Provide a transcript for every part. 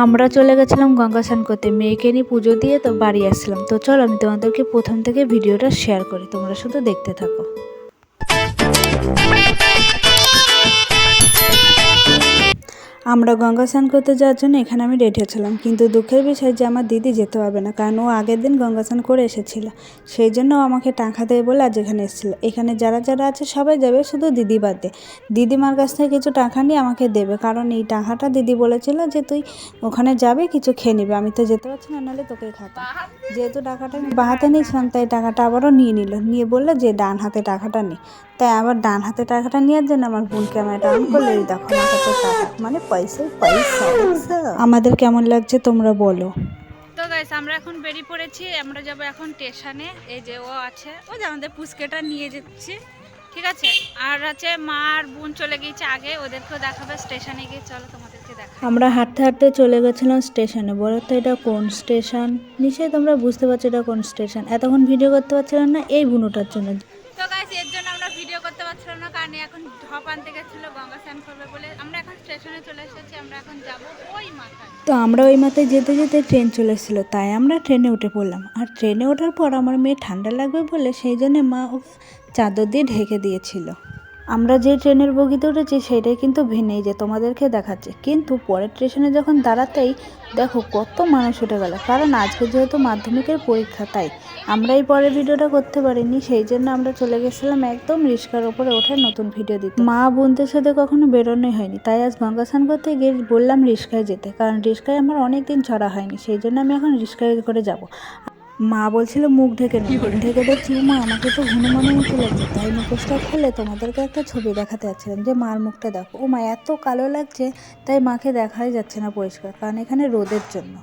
আমরা চলে গেছিলাম গঙ্গা স্নান করতে, মেয়েকে নিয়ে পুজো দিয়ে তো বাড়ি আসছিলাম। তো চলো আমি তোমাদেরকে প্রথম থেকে ভিডিওটা শেয়ার করি, তোমরা শুধু দেখতে থাকো। আমরা গঙ্গা স্নান করতে যাওয়ার জন্য এখানে আমি রেডি হচ্ছিলাম, কিন্তু দুঃখের বিষয় যে আমার দিদি যেতে পারবে না, কারণ ও আগের দিন গঙ্গা স্নান করে এসেছিল। সেই জন্য ও আমাকে টাকা দেবে বলে আজ এখানে এসেছিলো। এখানে যারা যারা আছে সবাই যাবে, শুধু দিদি বাদ দে। দিদিমার কাছ থেকে কিছু টাকা নিয়ে আমাকে দেবে, কারণ এই টাকাটা দিদি বলেছিল যে তুই ওখানে যাবে কিছু খেয়ে নিবে। আমি তো যেতে পারছি না, নাহলে তোকে খাতাম। যেহেতু টাকাটা আমি বাঁ হাতে নিয়েছিলাম, তাই টাকাটা আবারও নিয়ে বললো যে ডান হাতে টাকাটা নে। তাই আবার ডান হাতে টাকাটা নেওয়ার জন্য আমার বোন ক্যামেরাটা অন করলে, এই দেখো আমার কাছে টাকা, মানে পয়সাই পয়সা। আমাদের কেমন লাগছে তোমরা বলো। তো গাইস আমরা এখন বেরিয়ে পড়েছি, আমরা যাব এখন স্টেশনে। এই যে ও আছে, ওই যে আমাদের পুচকেটা নিয়ে যাচ্ছি, ঠিক আছে। আর আছে মা আর বোন চলে গিয়েছে আগে, ওদেরকেও দেখাবে স্টেশনে গিয়ে। চলো তোমাদেরকে দেখাই। আমরা হাঁটতে হাঁটতে চলে গেছিলাম স্টেশনে। বলো তো এটা কোন স্টেশন? নিশ্চয়ই তোমরা বুঝতে পারছো এটা কোন স্টেশন। এতক্ষণ ভিডিও করতে পারছিলাম না এই বুনোটার জন্য। তো গাইস এর জন্য আমরা ভিডিও করতে পারছিলাম না, কারণ এখন ঢপ আনতে গেছিল গঙ্গা স্নান করবে বলে। আমরা এখন স্টেশনে চলে এসেছি, আমরা এখন যাব ওই মাথায়। তো আমরা ওই মাথায় যেতে যেতে ট্রেন চলে এসেছিলো, তাই আমরা ট্রেনে উঠে পড়লাম। আর ট্রেনে ওঠার পর আমার মেয়ে ঠান্ডা লাগবে বলে সেই জন্য মা ওকে চাদর দিয়ে ঢেকে দিয়েছিল। আমরা যে ট্রেনের বগিতে উঠেছি সেটাই কিন্তু ভিন্নেই, যে তোমাদেরকে দেখাচ্ছে। কিন্তু পরের স্টেশনে যখন দাঁড়াতেই দেখো কত মানুষ উঠে গেল, কারণ আজকে যেহেতু মাধ্যমিকের পরীক্ষা, তাই আমরা এই পরের ভিডিওটা করতে পারিনি। সেই জন্য আমরা চলে গেছিলাম একদম রিস্কার ওপরে ওঠে নতুন ভিডিও দিতে। মা বোনদের সাথে কখনো বেরোনোই হয়নি, তাই আজ গঙ্গা স্নান করতে গিয়ে বললাম রিস্কায় যেতে, কারণ রিস্কায় আমার অনেক দিন চড়া হয়নি। সেই জন্য আমি এখন রিস্কায় করে যাব। মা বলছিল মুখ ঢেকে নে, ঢেকে দেখছি মা আমাকে তো হনুমানের মতো লাগছে। তাই মুখোশটা খুলে তোমাদেরকে একটা ছবি দেখাতে যাচ্ছিলাম যে মার মুখটা দেখো। ও মা এত কালো লাগছে, তাই মাকে দেখাই যাচ্ছে না পরিষ্কার, কারণ এখানে রোদের জন্য।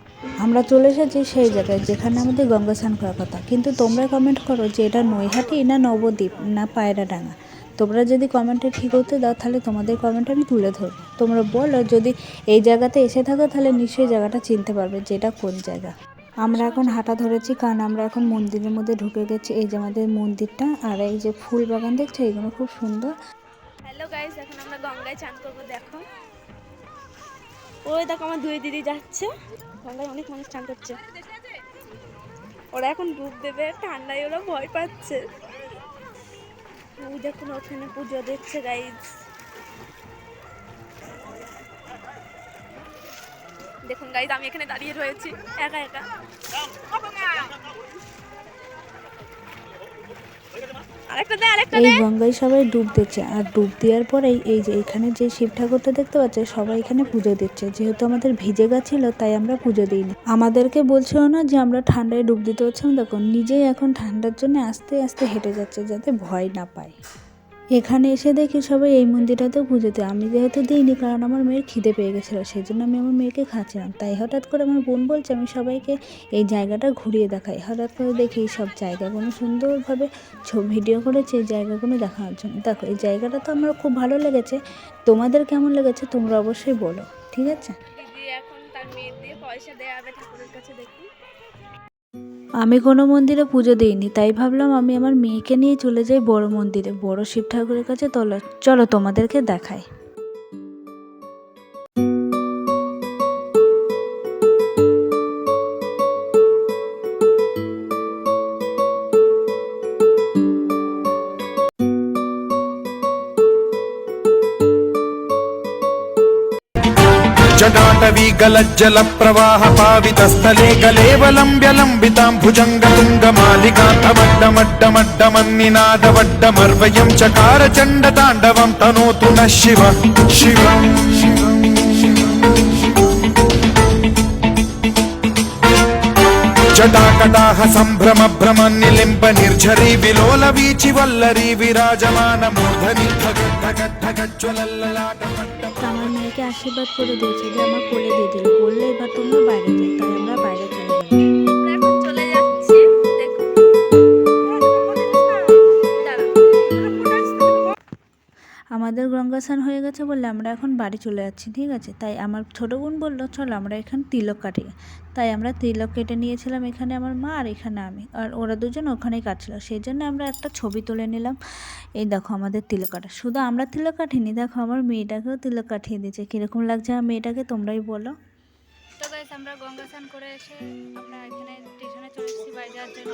আমরা চলে এসেছি সেই জায়গায় যেখানে আমাদের গঙ্গা স্নান করার কথা, কিন্তু তোমরা কমেন্ট করো যে এটা নৈহাটি না নবদ্বীপ না পায়রাডাঙ্গা। তোমরা যদি কমেন্টে ঠিক হতে দাও তাহলে তোমাদের কমেন্ট আমি তুলে ধরবো। তোমরা বলো যদি এই জায়গাতে এসে থাকো তাহলে নিশ্চয়ই জায়গাটা চিনতে পারবে যে এটা কোন জায়গা। আমরা এখন হাঁটা ধরেছি, কারণ আমরা এখন মন্দিরের মধ্যে ঢুকে গেছি। এই যে আমাদের মন্দিরটা, আর এই যে ফুল বাগান দেখছো, এগুলো খুব সুন্দর। হ্যালো গাইস, এখন আমরা গঙ্গায় চান করবো। দেখো ওই দেখো আমার দুই দিদি যাচ্ছে, গঙ্গায় অনেক মানুষ চান করছে। ওরা এখন ডুব দেবে, ঠান্ডায় ওরা ভয় পাচ্ছে। ওই দেখুন ওখানে পুজো দিচ্ছে গাইস, দেখুন গাইস আমি এখানে দাঁড়িয়ে রয়েছি একা একা। এই গঙ্গায় সবাই ডুব দিচ্ছে, আর ডুব দেওয়ার পরেই এই যে এখানে যে শিব ঠাকুরটা দেখতে পাচ্ছে সবাই এখানে পুজো দিচ্ছে। যেহেতু আমাদের ভিজে গেছিল তাই আমরা পুজো দিইনি। আমাদেরকে বলছিল না যে আমরা ঠান্ডায় ডুব দিতে পারছিলাম, দেখো নিজেই এখন ঠান্ডার জন্য আস্তে আস্তে হেঁটে যাচ্ছে যাতে ভয় না পায়। এখানে এসে দেখি সবাই এই মন্দিরটাতেও পুজো দেয়। আমি যেহেতু দিইনি, কারণ আমার মেয়ের খিদে পেয়ে গেছিলো, সেই জন্য আমি আমার মেয়েকে খাচ্ছিলাম। তাই হঠাৎ করে আমার বোন বলছে আমি সবাইকে এই জায়গাটা ঘুরিয়ে দেখাই। হঠাৎ করে দেখি সব জায়গাগুলো সুন্দরভাবে ভিডিও করেছে এই জায়গাগুলো দেখানোর জন্য। দেখো এই জায়গাটা তো আমার খুব ভালো লেগেছে, তোমাদের কেমন লেগেছে তোমরা অবশ্যই বলো, ঠিক আছে। দিদি এখন তার মেয়ের দিয়ে পয়সা দেওয়া হবে ঠাকুরের কাছে, দেখুন। আমি কোনো মন্দিরে পুজো দিইনি, তাই ভাবলাম আমি আমার মেয়েকে নিয়ে চলে যাই বড় মন্দিরে, বড় শিব ঠাকুরের কাছে। চলো তোমাদেরকে দেখাই। जटाटवी गलज्जल प्रवाह पावितस्थले कलेवलम्ब्य लम्बितां भुजङ्गतुङ्गमालिकान्तवड्डमड्डमड्डमन्निनादवड्डमर्वयं चकार चण्डताण्डवं तनोतु नः शिवः शिवम् जटाकटाह सम्भ्रम भ्रम निलिम्ब निर्झरी विलोल वीचि वल्लरी विराजमान मूर्धनि धगज्ज्वलल्ललाट। আমার মেয়েকে আশীর্বাদ করে দিয়েছে যে আমার কোলে দিয়ে দিল, বললে এবার তোমরা বাইরে যাই। তাই আমরা বাইরে চলে গেলাম। এখন চলে যাচ্ছি, দেখুন। আমাদের গঙ্গা স্নান হয়ে গেছে বললে আমরা এখন বাড়ি চলে যাচ্ছি, ঠিক আছে। তাই আমার ছোটো বোন বললো চলো আমরা এখানে তিলক কাটি। তাই আমরা তিলক কেটে নিয়েছিলাম, এখানে আমার মা আর এখানে আমি, আর ওরা দুজন ওখানেই কাটছিল। সেই জন্য আমরা একটা ছবি তুলে নিলাম। এই দেখো আমাদের তিলক কাটা। শুধু আমরা তিলক কাটিনি, দেখো আমার মেয়েটাকেও তিলক কাটিয়ে দিয়েছে। কীরকম লাগছে আমার মেয়েটাকে তোমরাই বলো। তো গাইস আমরা গঙ্গা স্নান করে এসে আমরা এখানে স্টেশনে চলে এসেছি বাড়ি যাওয়ার জন্য।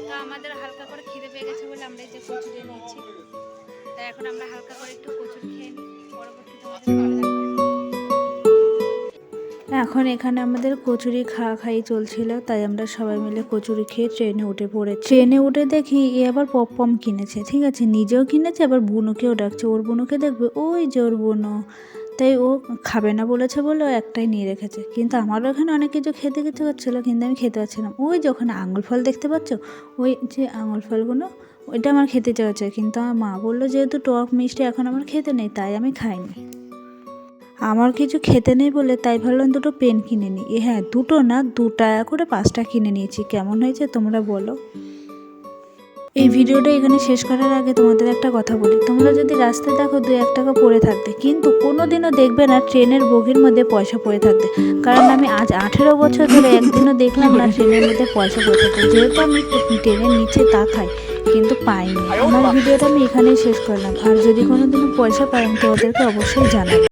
তো আমাদের হালকা করে খিদে পেয়ে গেছে বলে আমরা এই যে কচুরি নিয়েছি। তাই এখন আমরা হালকা করে একটু কচুরি খেয়ে নিই, পরবর্তীতে আমাদের পরে দেখা হবে। এখন এখানে আমাদের কচুরি খাওয়া খাই চলছিল, তাই আমরা সবাই মিলে কচুরি খেয়ে ট্রেনে উঠে পড়ে। ট্রেনে উঠে দেখি এ আবার পপকর্ন কিনেছে, ঠিক আছে, নিজেও কিনেছে আবার বুনুকেও ডাকছে। ওর বুনুকে দেখবে ওই যে ওর বুনু, তাই ও খাবে না বলেছে বলে ও একটাই নিয়ে রেখেছে। কিন্তু আমারও এখানে অনেক কিছু খেতে কিছু হচ্ছিলো, কিন্তু আমি খেতে পারছিলাম। ওই যে ওখানে আঙুল ফল দেখতে পাচ্ছ, ওই যে আঙুল ফলগুলো, ওইটা আমার খেতে ইচ্ছা হচ্ছে, কিন্তু আমার মা বললো যেহেতু টক মিষ্টি এখন আমার খেতে নেই, তাই আমি খাইনি। আমার কিছু খেতে নেই বলে তাই ভাবলাম দুটো পেন কিনে নিই। হ্যাঁ, দুটো না, 2 টাকা করে 5টা কিনে নিয়েছি। কেমন হয়েছে তোমরা বলো। এই ভিডিওটা এখানে শেষ করার আগে তোমাদের একটা কথা বলি, তোমরা যদি রাস্তায় দেখো 2-1 টাকা পড়ে থাকতে, কিন্তু কোনোদিনও দেখবে না ট্রেনের বগির মধ্যে পয়সা পড়ে থাকতে। কারণ আমি আজ 18 বছর ধরে একদিনও দেখলাম না ট্রেনের মধ্যে পয়সা পড়ে থাকতে, যেহেতু আমি ট্রেনের নিচে তাকাই কিন্তু পাইনি। আমার ভিডিওটা আমি এখানেই শেষ করলাম। আর যদি কোনোদিনও পয়সা পাই আমি তোমাদেরকে অবশ্যই জানাবো।